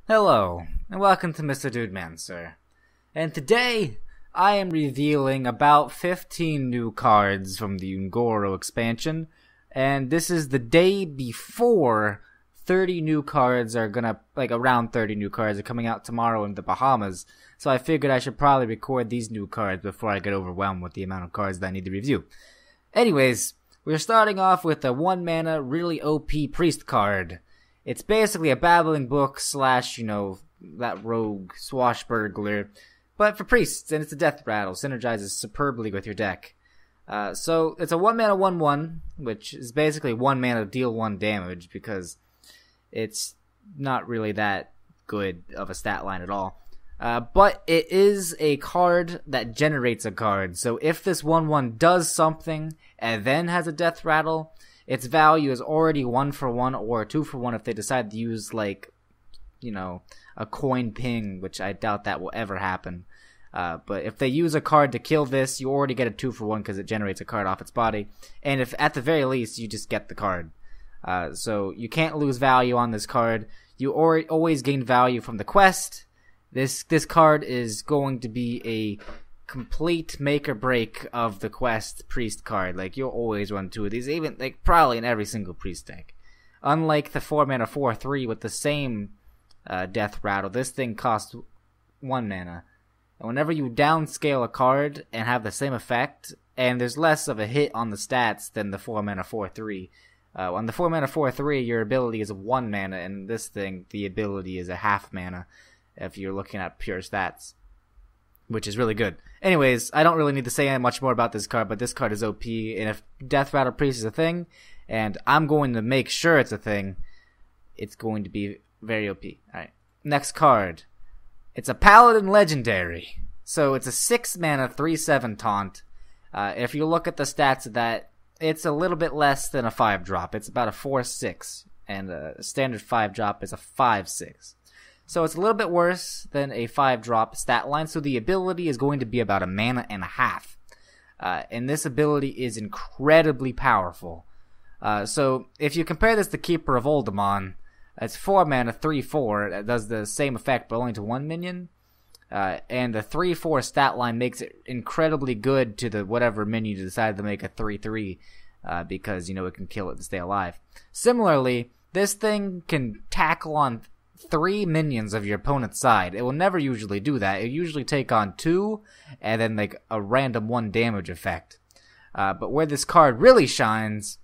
Hello, and welcome to MrDudeManSir. And today, I am revealing about 15 new cards from the Ungoro expansion, and this is the day before 30 new cards are around 30 new cards are coming out tomorrow in the Bahamas, so I figured I should probably record these new cards before I get overwhelmed with the amount of cards that I need to review. Anyways, we're starting off with a 1-mana really OP Priest card. It's basically a babbling book slash, that rogue swashbuckler, but for priests, and it's a death rattle, synergizes superbly with your deck. So it's a 1-mana 1/1, which is basically 1 mana deal 1 damage, because it's not really that good of a stat line at all. But it is a card that generates a card, so if this 1/1 does something and then has a death rattle, its value is already 1-for-1 or 2-for-1 if they decide to use, a coin ping, which I doubt that will ever happen. But if they use a card to kill this, you already get a 2-for-1 because it generates a card off its body. And if at the very least, you just get the card. So you can't lose value on this card. You always gain value from the quest. This card is going to be a complete make or break of the quest priest card. You'll always run 2 of these, even probably in every single priest deck. Unlike the 4-mana 4/3 with the same death rattle, this thing costs 1 mana. And whenever you downscale a card and have the same effect, and there's less of a hit on the stats than the 4-mana 4/3. On the 4-mana 4/3, your ability is 1 mana, and this thing, the ability is a half mana if you're looking at pure stats, which is really good. Anyways, I don't really need to say much more about this card, but this card is OP, and if Death Rattle Priest is a thing, and I'm going to make sure it's a thing, it's going to be very OP. Alright, next card. It's a Paladin Legendary. So it's a 6-mana 3/7 taunt. If you look at the stats of that, it's a little bit less than a 5-drop. It's about a 4/6, and a standard 5-drop is a 5/6. So it's a little bit worse than a 5-drop stat line, so the ability is going to be about 1.5 mana. And this ability is incredibly powerful. So if you compare this to Keeper of Oldemon, it's 4 mana 3/4. That does the same effect, but only to 1 minion. And the 3/4 stat line makes it incredibly good to the whatever minion you decide to make a 3/3, because, it can kill it to stay alive. Similarly, this thing can tackle on 3 minions of your opponent's side. It will never usually do that. It will usually take on 2, and then a random 1 damage effect. But where this card really shines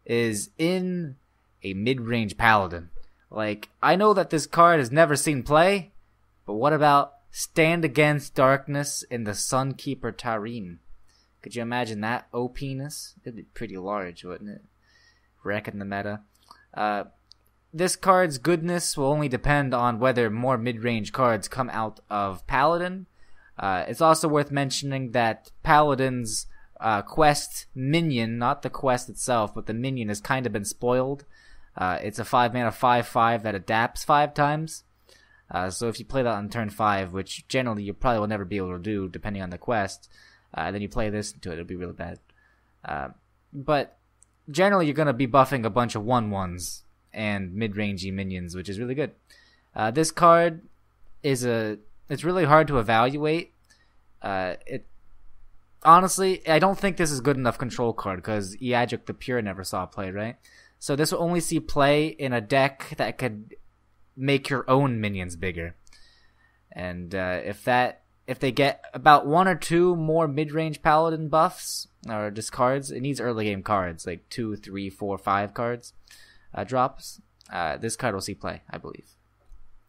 is in a mid-range paladin. I know that this card has never seen play, but what about Stand Against Darkness in the Sunkeeper Tarim? Could you imagine that OP-ness? It'd be pretty large, wouldn't it? Wrecking the meta. This card's goodness will only depend on whether more mid-range cards come out of Paladin. It's also worth mentioning that Paladin's quest minion, not the quest itself, but the minion has kind of been spoiled. It's a 5-mana 5/5 that adapts 5 times. So if you play that on turn 5, which generally you probably will never be able to do depending on the quest, then you play this into it, it'll be really bad. But generally you're going to be buffing a bunch of 1/1s and mid-rangey minions, which is really good. This card it's really hard to evaluate. Honestly, I don't think this is good enough control card, because Eadric the Pure never saw play, right? So this will only see play in a deck that could make your own minions bigger. And if they get about 1 or 2 more mid-range paladin buffs, or just cards, it needs early game cards, 2, 3, 4, 5 cards. Drops. This card will see play, I believe.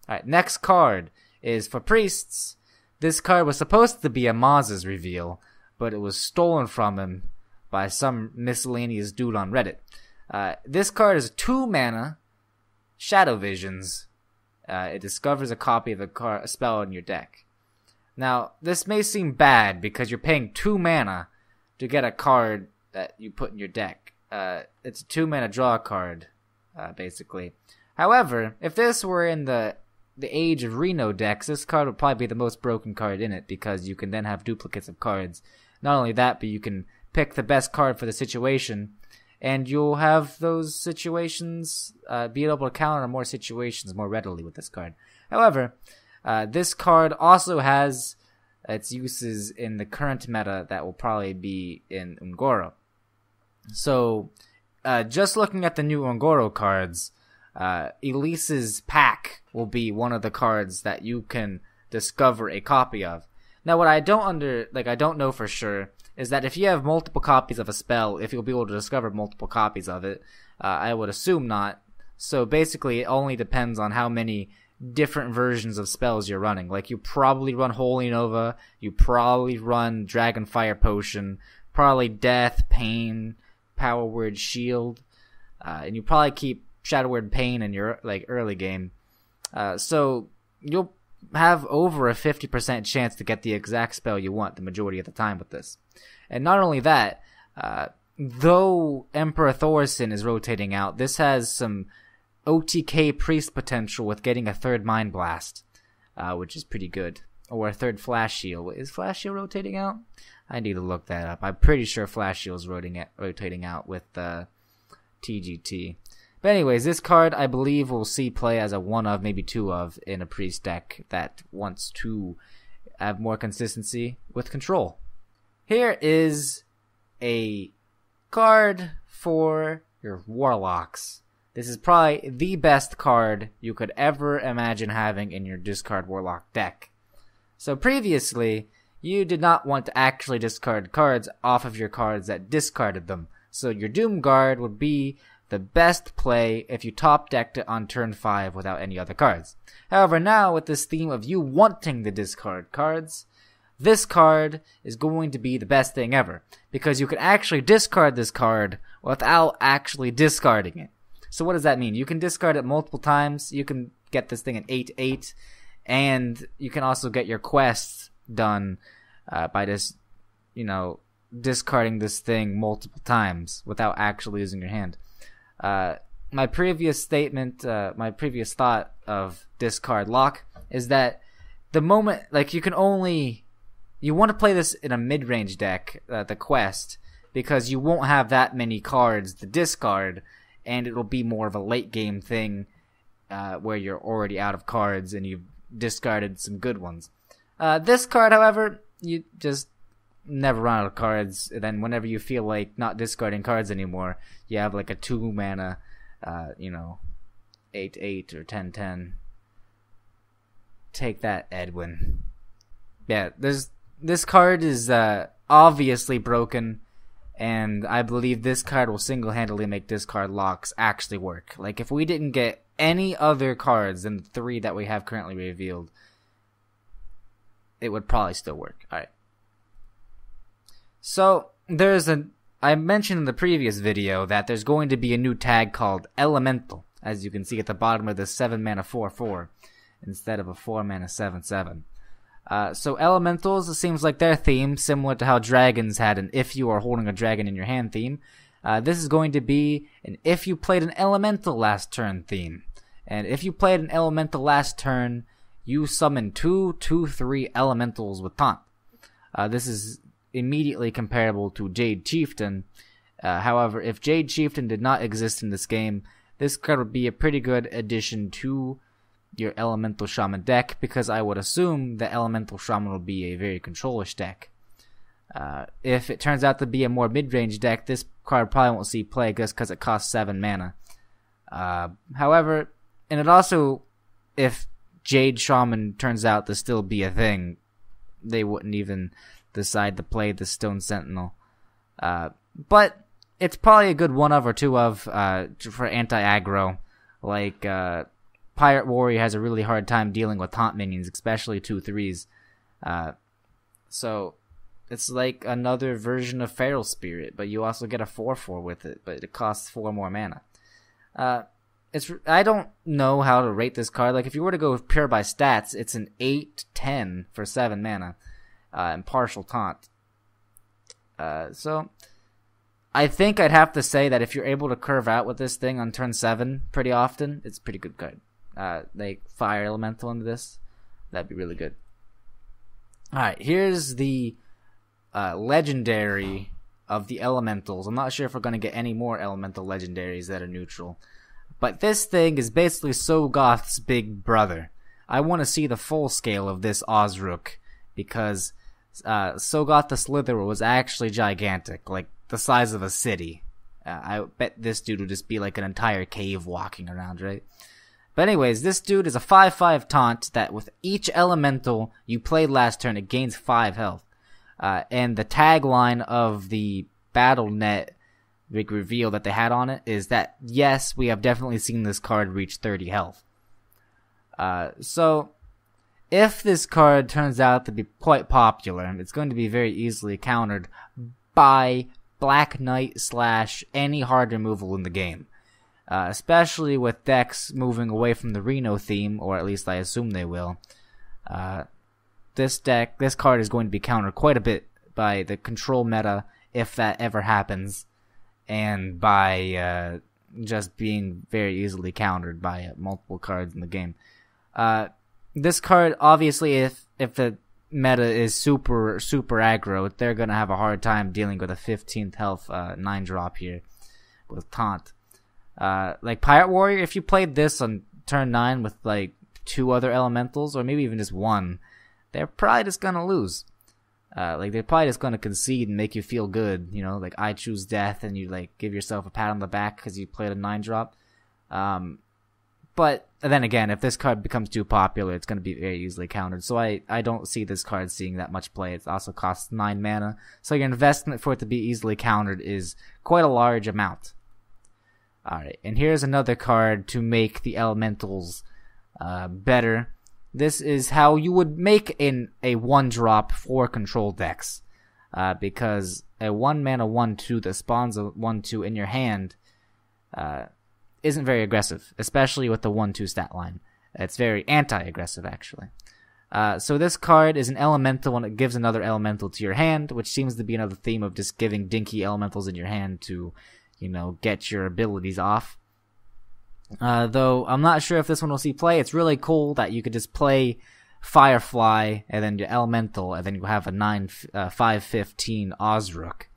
Alright, next card is for priests. This card was supposed to be a Maz's reveal, but it was stolen from him by some miscellaneous dude on Reddit. This card is 2 mana, Shadow Visions. It discovers a copy of a spell in your deck. Now, this may seem bad because you're paying 2 mana to get a card that you put in your deck. It's a 2 mana draw card. Basically. However, if this were in the age of Reno decks, this card would probably be the most broken card in it, because you can then have duplicates of cards. Not only that, but you can pick the best card for the situation and you'll have those situations, be able to counter more situations more readily with this card. However, this card also has its uses in the current meta that will probably be in Un'Goro. So, just looking at the new Un'Goro cards, Elise's Pack will be one of the cards that you can discover a copy of. Now, what I don't know for sure is that if you have multiple copies of a spell, if you'll be able to discover multiple copies of it. I would assume not. So basically, it only depends on how many different versions of spells you're running. Like, you probably run Holy Nova, you probably run Dragonfire Potion, probably Death, Pain, Power Word, Shield, and you probably keep Shadow Word, Pain in your early game. So you'll have over a 50% chance to get the exact spell you want the majority of the time with this. And not only that, though Emperor Thorson is rotating out, this has some OTK Priest potential with getting a third Mind Blast, which is pretty good. Or a third Flash Shield. Is Flash Shield rotating out? I need to look that up. I'm pretty sure Flash Shield is rotating out with TGT. But anyways, this card I believe will see play as a one of, maybe two of, in a Priest deck that wants to have more consistency with control. Here is a card for your Warlocks. This is probably the best card you could ever imagine having in your discard Warlock deck. So previously, you did not want to actually discard cards off of your cards that discarded them. So your Doom Guard would be the best play if you top decked it on turn 5 without any other cards. However, now with this theme of you wanting to discard cards, this card is going to be the best thing ever, because you can actually discard this card without actually discarding it. So what does that mean? You can discard it multiple times, you can get this thing at 8/8, and you can also get your quests done by just, discarding this thing multiple times without actually using your hand. My previous thought of discard lock is that the moment, you want to play this in a mid-range deck, the quest, because you won't have that many cards to discard, and it'll be more of a late game thing, where you're already out of cards and you've discarded some good ones. This card, however, you just never run out of cards. And then whenever you feel like not discarding cards anymore, you have like a 2 mana, 8/8 or 10/10. Take that, Edwin. Yeah, this card is obviously broken, and I believe this card will single-handedly make discard locks actually work. Like, if we didn't get any other cards than the 3 that we have currently revealed, it would probably still work. Alright. So, I mentioned in the previous video that there's going to be a new tag called Elemental, as you can see at the bottom of the 7 mana 4/4, instead of a 4 mana 7/7. So Elementals, it seems like their theme, similar to how Dragons had an if you are holding a dragon in your hand theme, this is going to be an if you played an Elemental last turn theme. And if you played an Elemental last turn, you summon 2/2/3 Elementals with taunt. This is immediately comparable to Jade Chieftain. However, if Jade Chieftain did not exist in this game, this card would be a pretty good addition to your Elemental Shaman deck, because I would assume that Elemental Shaman will be a very controlish deck. If it turns out to be a more mid-range deck, this card probably won't see play just because it costs 7 mana. However, and it also, if Jade Shaman turns out to still be a thing, they wouldn't even decide to play the Stone Sentinel. But it's probably a good one of or two of for anti-aggro. Like, Pirate Warrior has a really hard time dealing with taunt minions, especially 2/3s. So it's like another version of Feral Spirit, but you also get a 4/4 with it, but it costs 4 more mana. I don't know how to rate this card. Like, if you were to go pure by stats, it's an 8/10 for 7 mana, and partial taunt. So I think I'd have to say that if you're able to curve out with this thing on turn 7 pretty often, it's a pretty good card. Like Fire Elemental into this, that'd be really good. Alright, here's the legendary of the elementals. I'm not sure if we're going to get any more elemental legendaries that are neutral. But this thing is basically Sogoth's big brother. I want to see the full scale of this Osrook, because Sogoth the Slitherer was actually gigantic, like the size of a city. I bet this dude would just be like an entire cave walking around, right? But anyways, this dude is a 5/5 taunt that with each elemental you played last turn, it gains 5 health. And the tagline of the BattleNet big reveal that they had on it is that, yes, we have definitely seen this card reach 30 health. So, if this card turns out to be quite popular, it's going to be very easily countered by Black Knight / any hard removal in the game. Especially with decks moving away from the Reno theme, or at least I assume they will. This card is going to be countered quite a bit by the control meta, if that ever happens, and by just being very easily countered by multiple cards in the game. This card, obviously, if the meta is super aggro, they're gonna have a hard time dealing with a 15th health 9-drop here with taunt. Like Pirate Warrior, if you played this on turn 9 with like 2 other elementals, or maybe even just 1, they're probably just gonna lose. Like they're probably just gonna concede and make you feel good, you know, like I choose death, and you like give yourself a pat on the back because you played a 9-drop. But then again, if this card becomes too popular, it's gonna be very easily countered. So I don't see this card seeing that much play. It also costs 9 mana, so your investment for it to be easily countered is quite a large amount. Alright, and here's another card to make the elementals better. This is how you would make a 1-drop for control decks. Because a 1-mana 1/2 that spawns a 1/2 in your hand isn't very aggressive, especially with the 1/2 stat line. It's very anti-aggressive, actually. So this card is an elemental, and it gives another elemental to your hand, which seems to be another theme of just giving dinky elementals in your hand to, you know, get your abilities off. Though I'm not sure if this one will see play. It's really cool that you could just play Firefly and then your elemental, and then you have a 5/15 Osrook.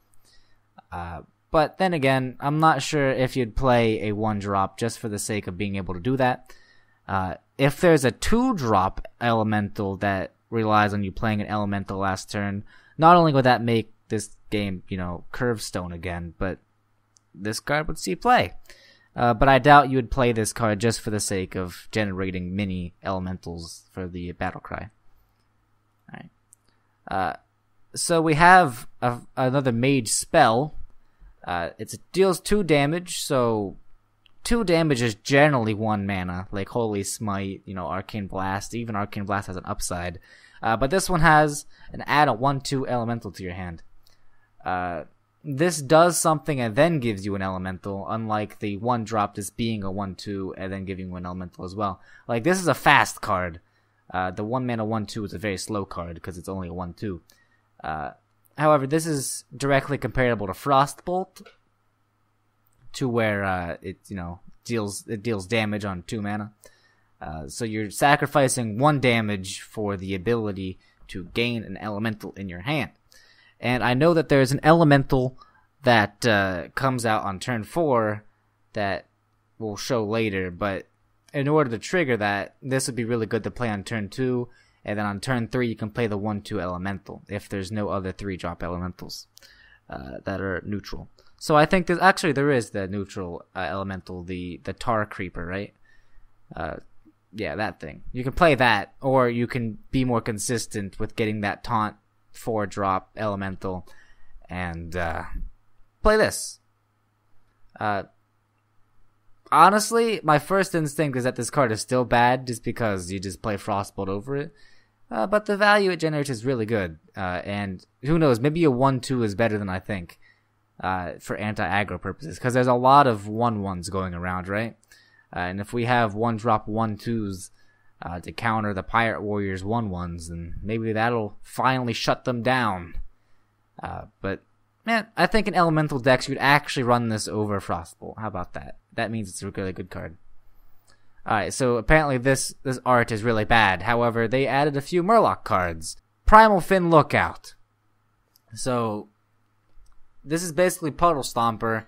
But then again, I'm not sure if you'd play a 1-drop just for the sake of being able to do that. If there's a 2-drop elemental that relies on you playing an elemental last turn, not only would that make this game, you know, Curvestone again, but this card would see play. But I doubt you would play this card just for the sake of generating mini elementals for the battle cry. Alright. So we have another mage spell. It deals 2 damage, so 2 damage is generally 1 mana, like Holy Smite, you know, Arcane Blast. Even Arcane Blast has an upside. But this one has an add a 1/2 elemental to your hand. This does something and then gives you an elemental, unlike the 1-drop just being a 1/2 and then giving you an elemental as well. Like, this is a fast card. The 1-mana 1/2 is a very slow card because it's only a 1/2. However, this is directly comparable to Frostbolt, to where it, you know, deals damage on 2 mana. So you're sacrificing 1 damage for the ability to gain an elemental in your hand. And I know that there's an elemental that comes out on turn 4 that we'll show later, but in order to trigger that, this would be really good to play on turn 2, and then on turn 3 you can play the 1/2 elemental if there's no other 3-drop elementals that are neutral. So I think there is the neutral elemental, the Tar Creeper, right? Yeah, that thing. You can play that, or you can be more consistent with getting that taunt 4-drop elemental and play this. Honestly, my first instinct is that this card is still bad just because you just play Frostbolt over it. But the value it generates is really good. And who knows, maybe a 1/2 is better than I think for anti-aggro purposes, because there's a lot of 1/1s going around, right? And if we have 1-drop 1/2s to counter the Pirate Warriors 1/1s, then maybe that'll finally shut them down. But man, I think in elemental decks you'd actually run this over Frostbolt. How about that? That means it's a really good card. Alright, so apparently this art is really bad. However, they added a few Murloc cards. Primal Fin Lookout. So this is basically Puddle Stomper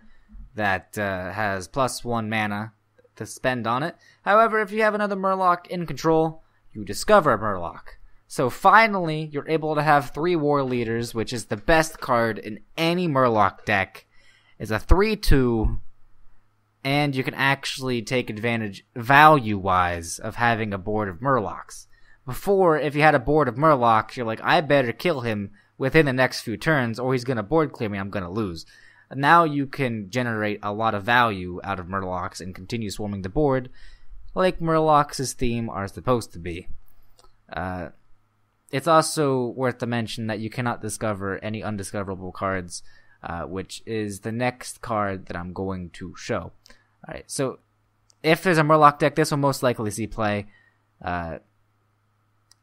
that has +1 mana to spend on it. However, if you have another Murloc in control, you discover a Murloc. So finally, you're able to have 3 War Leaders, which is the best card in any Murloc deck. It's a 3/2, and you can actually take advantage, value-wise, of having a board of Murlocs. Before, if you had a board of Murlocs, you're like, I better kill him within the next few turns, or he's going to board clear me, I'm going to lose. Now you can generate a lot of value out of Murlocs and continue swarming the board, like Murlocs' theme are supposed to be. It's also worth to mention that you cannot discover any undiscoverable cards, which is the next card that I'm going to show. Alright, so if there's a Murloc deck, this will most likely see play,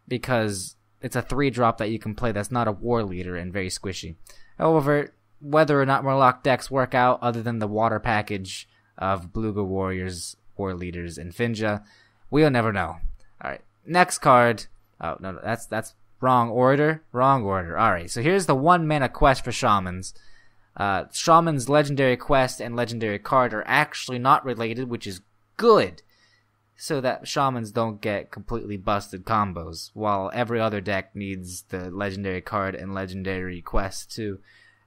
because it's a 3-drop that you can play that's not a War Leader and very squishy. However, whether or not Murloc decks work out, other than the water package of Beluga Warriors, War Leaders, and Finja, we'll never know. Alright, next card. Oh, no, that's wrong order. Wrong order. Alright, so here's the 1 mana quest for Shamans. Shaman's legendary quest and legendary card are actually not related, which is good, so that Shamans don't get completely busted combos, while every other deck needs the legendary card and legendary quest to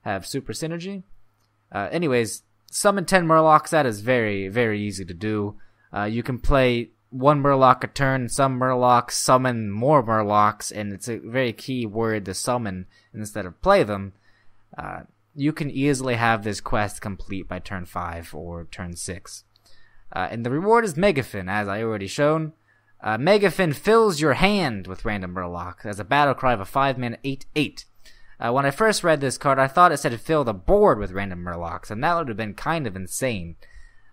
have super synergy. Anyways, summon 10 Murlocs. That is very, very easy to do. You can play 1 Murloc a turn, some Murlocs, summon more Murlocs, and it's a very key word to summon instead of play them. You can easily have this quest complete by turn 5 or turn 6. And the reward is Megafin, as I already shown. Megafin fills your hand with random Murloc as a battle cry of a 5-mana 8/8. When I first read this card, I thought it said fill the board with random Murlocs, and that would have been kind of insane.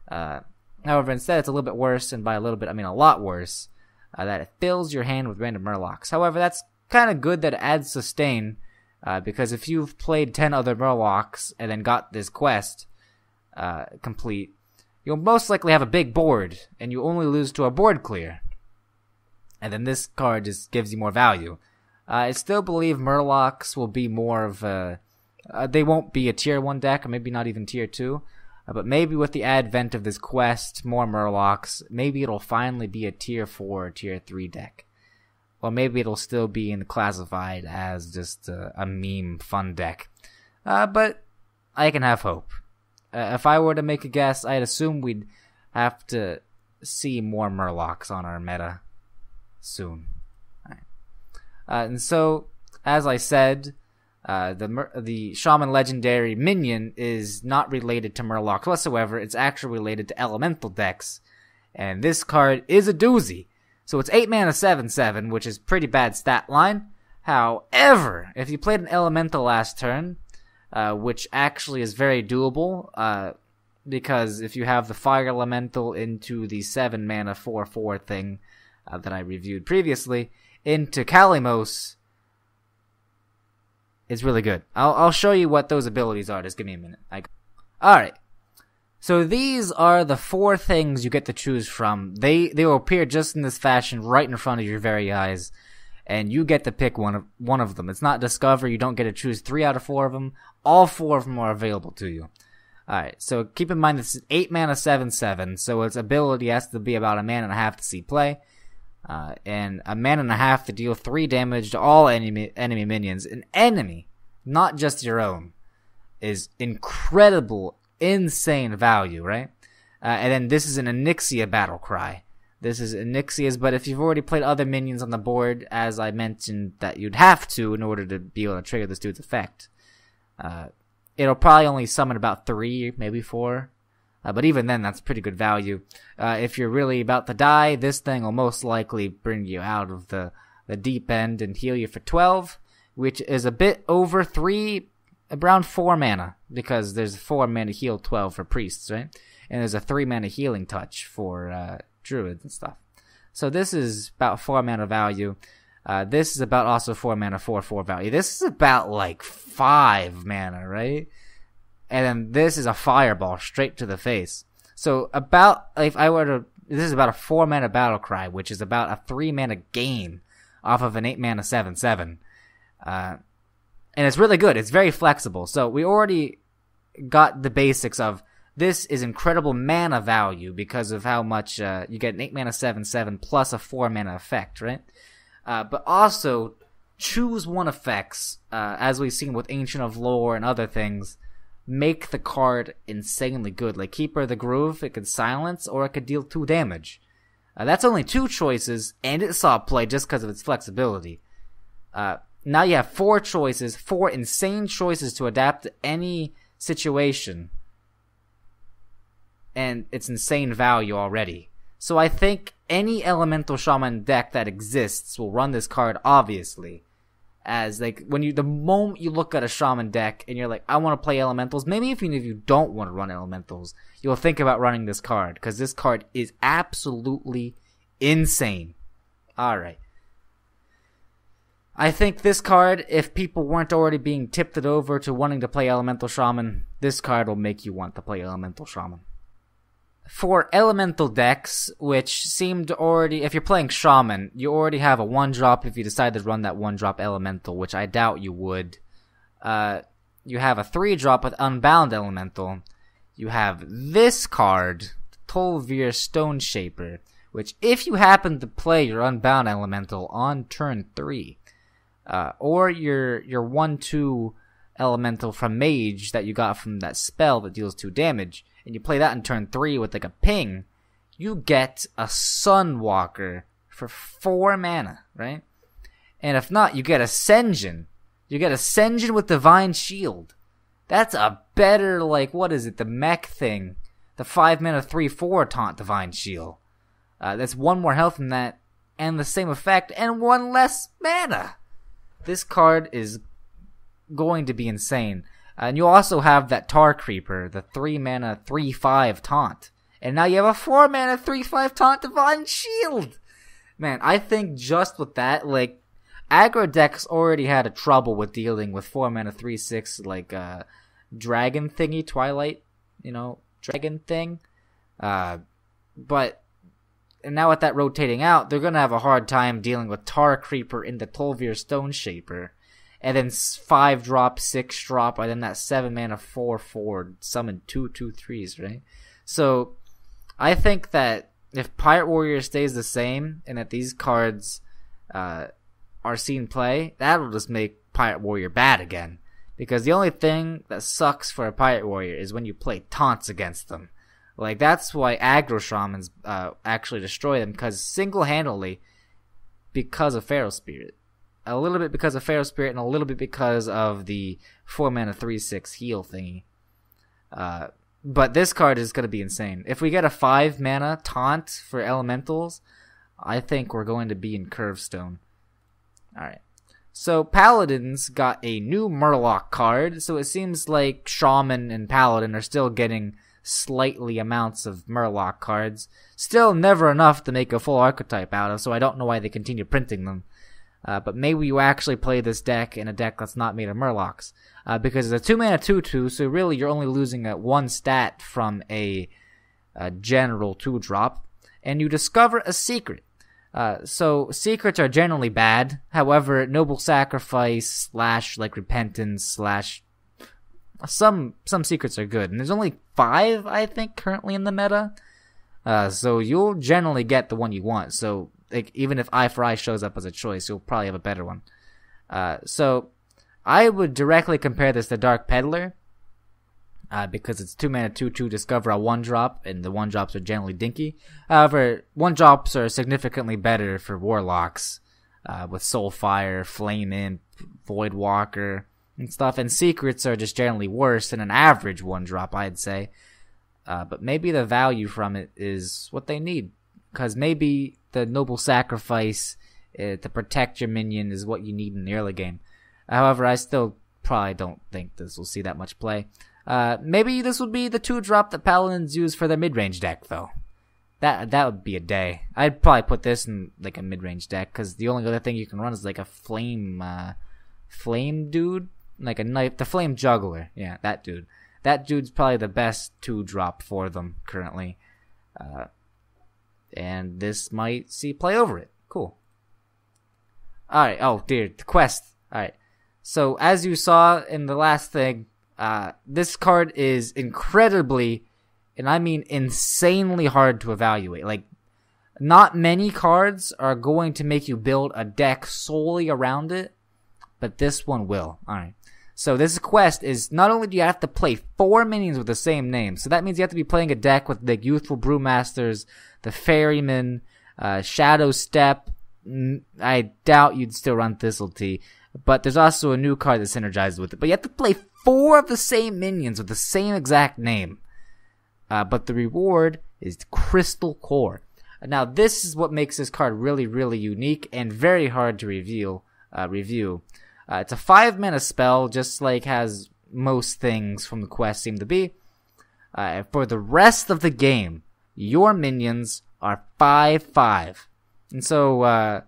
However, instead it's a little bit worse, and by a little bit I mean a lot worse, that it fills your hand with random Murlocs. However, that's kind of good that it adds sustain, because if you've played 10 other Murlocs and then got this quest complete, you'll most likely have a big board, and you only lose to a board clear. And then this card just gives you more value. I still believe Murlocs will be more of a... they won't be a tier 1 deck, or maybe not even tier 2. But maybe with the advent of this quest, more Murlocs, maybe it'll finally be a tier 4 or tier 3 deck. Or maybe it'll still be classified as just a meme fun deck. But I can have hope. If I were to make a guess, I'd assume we'd have to see more Murlocs on our meta soon. And so, as I said, the Shaman Legendary minion is not related to Murlocs whatsoever. It's actually related to Elemental decks. And this card is a doozy. So it's 8 mana 7/7, which is pretty bad stat line. However, if you played an Elemental last turn, which actually is very doable, because if you have the Fire Elemental into the 7 mana 4/4 thing that I reviewed previously, into Kalimos, it's really good. I'll show you what those abilities are. Just give me a minute. Alright. So these are the 4 things you get to choose from. They will appear just in this fashion right in front of your very eyes, and you get to pick one of them. It's not Discover. You don't get to choose 3 out of 4 of them. All 4 of them are available to you. Alright, so keep in mind this is 8 mana 7/7, so its ability has to be about 1.5 mana to see play. And 1.5 mana to deal 3 damage to all enemy minions. An enemy, not just your own, is incredible, insane value, right? And then this is an Onyxia battle cry. This is Onyxia's, but if you've already played other minions on the board, as I mentioned that you'd have to in order to be able to trigger this dude's effect, it'll probably only summon about 3, maybe 4. But even then, that's pretty good value. If you're really about to die, this thing will most likely bring you out of the deep end and heal you for 12, which is a bit over 3, around 4 mana, because there's 4 mana heal 12 for priests, right? And there's a 3 mana healing touch for druids and stuff. So this is about 4 mana value. This is about also 4 mana 4/4 value. This is about like 5 mana, right? And then this is a fireball straight to the face. So this is about a 4 mana battle cry, which is about a 3 mana gain off of an 8 mana 7/7. And it's really good. It's very flexible. So we already got the basics of this is incredible mana value because of how much you get an 8 mana 7/7 plus a 4 mana effect, right? But also choose one effects, as we've seen with Ancient of Lore and other things, make the card insanely good. Like Keeper of the Groove, it could silence or it could deal 2 damage. That's only 2 choices, and it saw play just because of its flexibility. Now you have 4 choices, 4 insane choices to adapt to any situation. And it's insane value already. So I think any Elemental Shaman deck that exists will run this card, obviously. As like the moment you look at a Shaman deck and you're like, I want to play Elementals, maybe even if you don't want to run Elementals, you'll think about running this card, because this card is absolutely insane. Alright. I think this card, if people weren't already being tipped it over to wanting to play Elemental Shaman, this card will make you want to play Elemental Shaman. For Elemental decks, which seemed already, if you're playing Shaman, you already have a 1-drop if you decide to run that 1-drop Elemental, which I doubt you would. You have a 3-drop with Unbound Elemental. You have this card, Tol'vir Stone Shaper, which if you happen to play your Unbound Elemental on turn 3, or your 1/2 Elemental from Mage that you got from that spell that deals 2 damage, and you play that in turn 3 with like a ping, you get a Sunwalker for 4 mana, right? And if not, you get Ascension. You get Ascension with Divine Shield. That's a better, like, what is it, the mech thing. The 5 mana 3/4 taunt Divine Shield. That's 1 more health than that, and the same effect, and 1 less mana. This card is going to be insane. And you also have that Tar Creeper, the 3 mana 3/5 taunt. And now you have a 4 mana 3/5 taunt Divine Shield! Man, I think just with that, like, aggro decks already had a trouble with dealing with 4 mana 3/6, like, dragon thingy, Twilight, dragon thing. But now with that rotating out, they're gonna have a hard time dealing with Tar Creeper in the Tol'vir Stone Shaper. And then 5-drop, 6-drop, and then that 7 mana 4/4 summon 2 2/3s, right? So I think that if Pirate Warrior stays the same and that these cards are seen play, that'll just make Pirate Warrior bad again. Because the only thing that sucks for a Pirate Warrior is when you play taunts against them. Like, that's why aggro shamans actually destroy them, because single-handedly, because of Feral Spirit. A little bit because of Feral Spirit, and a little bit because of the 4 mana 3/6 heal thingy. But this card is going to be insane. If we get a 5 mana taunt for elementals, I think we're going to be in Curvestone. Alright. So Paladins got a new Murloc card, so it seems like Shaman and Paladin are still getting slightly amounts of Murloc cards. Still never enough to make a full archetype out of, so I don't know why they continue printing them. But maybe you actually play this deck in a deck that's not made of Murlocs. Because it's a 2 mana 2/2, so really you're only losing 1 stat from a general 2-drop. And you discover a secret. So secrets are generally bad. However, Noble Sacrifice / like Repentance / some secrets are good. And there's only 5, I think, currently in the meta. So you'll generally get the one you want. So like, even if Eye for Eye shows up as a choice, you'll probably have a better one. So I would directly compare this to Dark Peddler, because it's 2 mana 2/2 discover a 1-drop, and the 1-drops are generally dinky. However, 1-drops are significantly better for Warlocks, with Soulfire, Flame Imp, Voidwalker, and stuff. And secrets are just generally worse than an average 1-drop, I'd say. But maybe the value from it is what they need. Because maybe the Noble Sacrifice to protect your minion is what you need in the early game. However, I still probably don't think this will see that much play. Maybe this would be the 2-drop that Paladins use for their mid-range deck, though. That would be a day. I'd probably put this in like a mid-range deck, because the only other thing you can run is like a flame dude, like a knife, the flame juggler. Yeah, that dude. That dude's probably the best 2-drop for them currently. And this might see play over it. Cool. Alright, oh dear, the quest. Alright. So, as you saw in the last thing, this card is incredibly, and I mean insanely hard to evaluate. Like, not many cards are going to make you build a deck solely around it, but this one will. Alright. So this quest is, not only do you have to play 4 minions with the same name, so that means you have to be playing a deck with the Youthful Brewmasters, the Ferryman, Shadow Step. I doubt you'd still run Thistletea, but there's also a new card that synergizes with it. But you have to play 4 of the same minions with the same exact name. But the reward is Crystal Core. Now, this is what makes this card really, really unique and very hard to review. It's a 5-mana spell, just like has most things from the quest seem to be. For the rest of the game, your minions are 5/5. And so,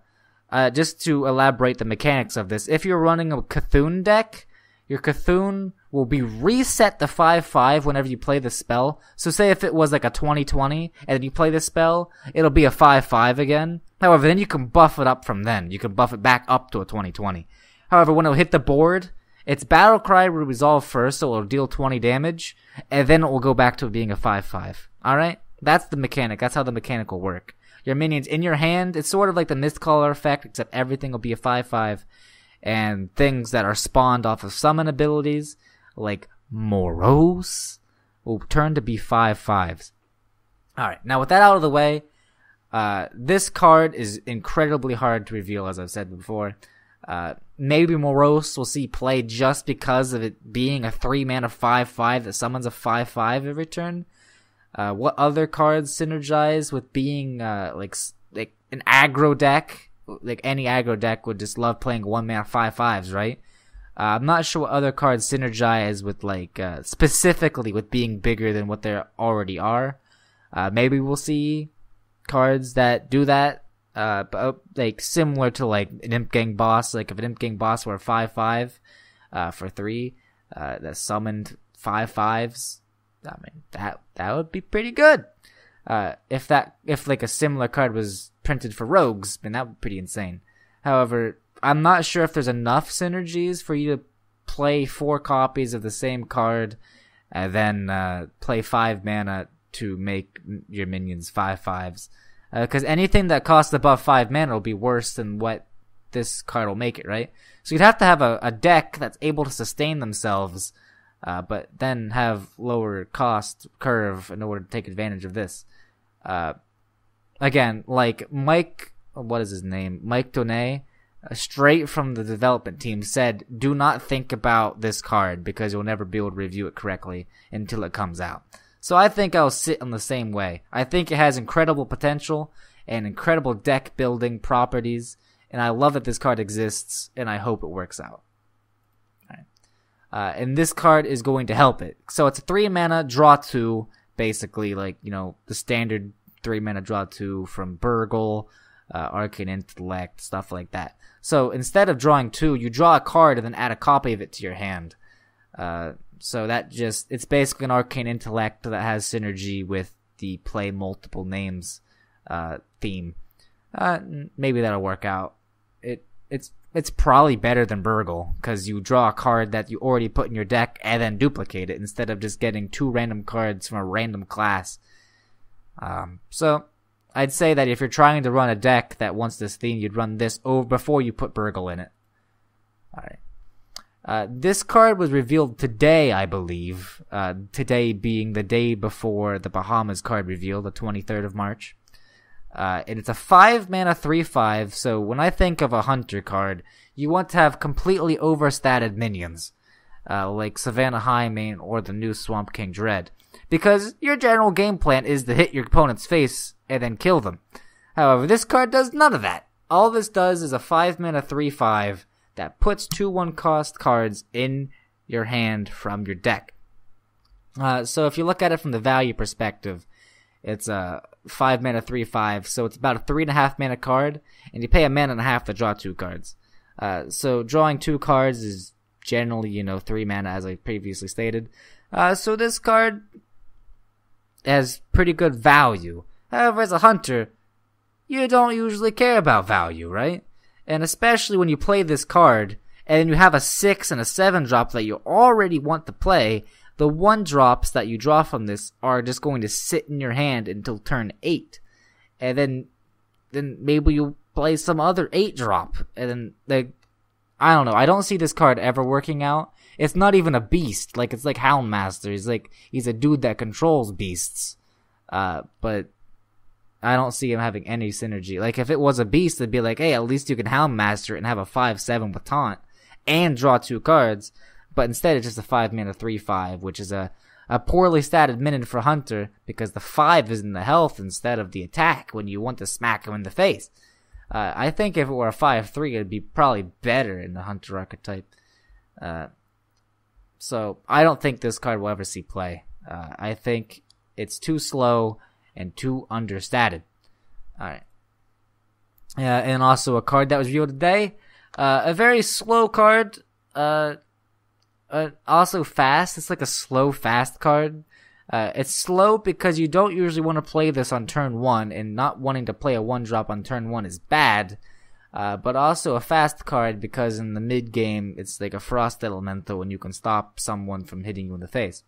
just to elaborate the mechanics of this, if you're running a Cthulhu deck, your Cthulhu will be reset to 5/5 whenever you play the spell. So say if it was like a 20/20 and then you play the spell, it'll be a 5/5 again. However, then you can buff it up from then. You can buff it back up to a 20/20. However, when it'll hit the board, its battle cry will resolve first, so it'll deal 20 damage, and then it will go back to being a 5/5. Alright? That's the mechanic. That's how the mechanic will work. Your minions in your hand, it's sort of like the Mistcaller effect, except everything will be a 5/5. And things that are spawned off of summon abilities, like Morose, will turn to be 5/5s. Alright, now with that out of the way, this card is incredibly hard to reveal, as I've said before. Maybe Morose will see play just because of it being a 3-mana 5/5 that summons a 5/5 every turn. What other cards synergize with being like an aggro deck? Like any aggro deck would just love playing 1-mana 5/5s, right? I'm not sure what other cards synergize with like specifically with being bigger than what they already are. Maybe we'll see cards that do that. But like similar to like an Imp Gang boss, like if an Imp Gang boss were a 5/5 for 3 that summoned 5/5s, I mean that would be pretty good. If like a similar card was printed for rogues, then that would be pretty insane. However, I'm not sure if there's enough synergies for you to play 4 copies of the same card and then play 5 mana to make your minions 5/5s. Because anything that costs above 5 mana will be worse than what this card will make it, right? So you'd have to have a deck that's able to sustain themselves, but then have lower cost curve in order to take advantage of this. Again, like Mike Donay, straight from the development team said, do not think about this card because you'll never be able to review it correctly until it comes out. So I think I'll sit in the same way. I think it has incredible potential and incredible deck building properties, and I love that this card exists, and I hope it works out. Alright. And this card is going to help it. So it's a 3-mana, draw 2, basically, like, you know, the standard 3-mana draw 2 from Burgle, Arcane Intellect, stuff like that. So instead of drawing 2, you draw a card and then add a copy of it to your hand. So that it's basically an Arcane Intellect that has synergy with the play multiple names theme. Maybe that'll work out. It's probably better than Burgle, because you draw a card that you already put in your deck and then duplicate it instead of just getting 2 random cards from a random class. So I'd say that if you're trying to run a deck that wants this theme, you'd run this over before you put Burgle in it. Alright. This card was revealed today, I believe. Today being the day before the Bahamas card reveal, the 23rd of March. And it's a 5-mana 3/5, so when I think of a Hunter card, you want to have completely overstated minions. Like Savannah Highmane or the new Swamp King Dread. Because your general game plan is to hit your opponent's face and then kill them. However, this card does none of that. All this does is a 5-mana 3/5 that puts 2/1 cost cards in your hand from your deck. So if you look at it from the value perspective, it's a 5-mana 3/5, so it's about a 3.5 mana card, and you pay a mana and a half to draw 2 cards. So drawing 2 cards is generally, 3 mana, as I previously stated. So this card has pretty good value. However, as a hunter, you don't usually care about value, right? And especially when you play this card, and then you have a 6 and a 7 drop that you already want to play, the 1 drops that you draw from this are just going to sit in your hand until turn 8. And then maybe you play some other 8 drop. And then, I don't know. I don't see this card ever working out. It's not even a beast. Like, it's like Houndmaster. He's a dude that controls beasts. But I don't see him having any synergy. Like, if it was a beast, it'd be like, hey, at least you can Houndmaster it and have a 5/7 with taunt and draw 2 cards. But instead, it's just a 5-mana 3/5, which is a poorly statted minion for Hunter because the 5 is in the health instead of the attack when you want to smack him in the face. I think if it were a 5/3, it'd be probably better in the Hunter archetype. So I don't think this card will ever see play. I think it's too slow and too understated. Alright. And also a card that was revealed today. A very slow card. Also fast. It's like a slow fast card. It's slow because you don't usually want to play this on turn 1, and not wanting to play a 1-drop on turn 1 is bad. But also a fast card because in the mid game it's like a frost elemental and you can stop someone from hitting you in the face.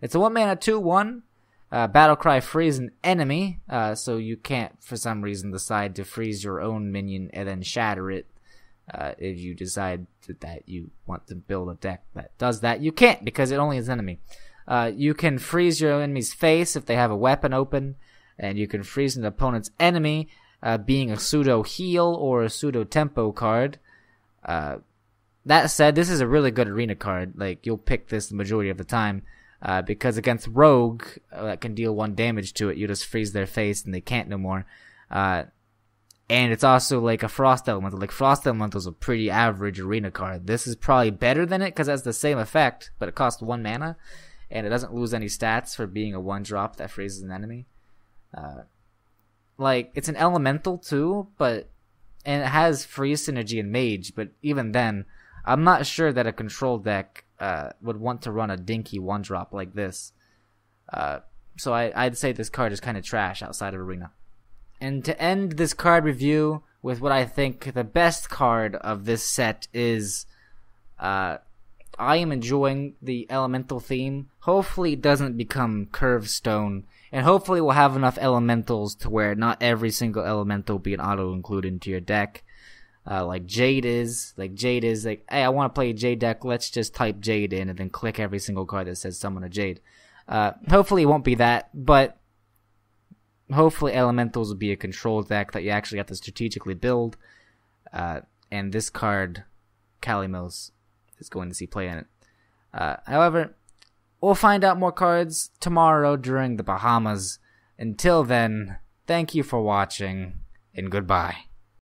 It's a 1-mana 2/1. Battlecry freeze an enemy, so you can't for some reason decide to freeze your own minion and then shatter it. If you decide that you want to build a deck that does that, you can't because it only is enemy. You can freeze your enemy's face if they have a weapon open, and you can freeze an opponent's enemy, being a pseudo heal or a pseudo tempo card. That said, this is a really good arena card. Like, you'll pick this the majority of the time, because against Rogue, that can deal 1 damage to it, you just freeze their face and they can't no more. And it's also like a Frost Elemental. Like, Frost Elemental is a pretty average arena card. This is probably better than it because it has the same effect, but it costs 1 mana, and it doesn't lose any stats for being a 1-drop that freezes an enemy. Like, it's an Elemental too, and it has freeze synergy in Mage, but even then, I'm not sure that a control deck would want to run a dinky 1-drop like this. So I'd say this card is kind of trash outside of arena. And to end this card review with what I think the best card of this set is, I am enjoying the elemental theme. Hopefully it doesn't become Curved Stone, and hopefully we'll have enough elementals to where not every single elemental will be an auto-include into your deck. Like Jade is. Like, hey, I want to play a Jade deck, let's just type Jade in and then click every single card that says summon a Jade. Hopefully it won't be that, but hopefully elementals will be a control deck that you actually have to strategically build. And this card, Kalimos, is going to see play in it. However, we'll find out more cards tomorrow during the Bahamas. Until then, thank you for watching, and goodbye.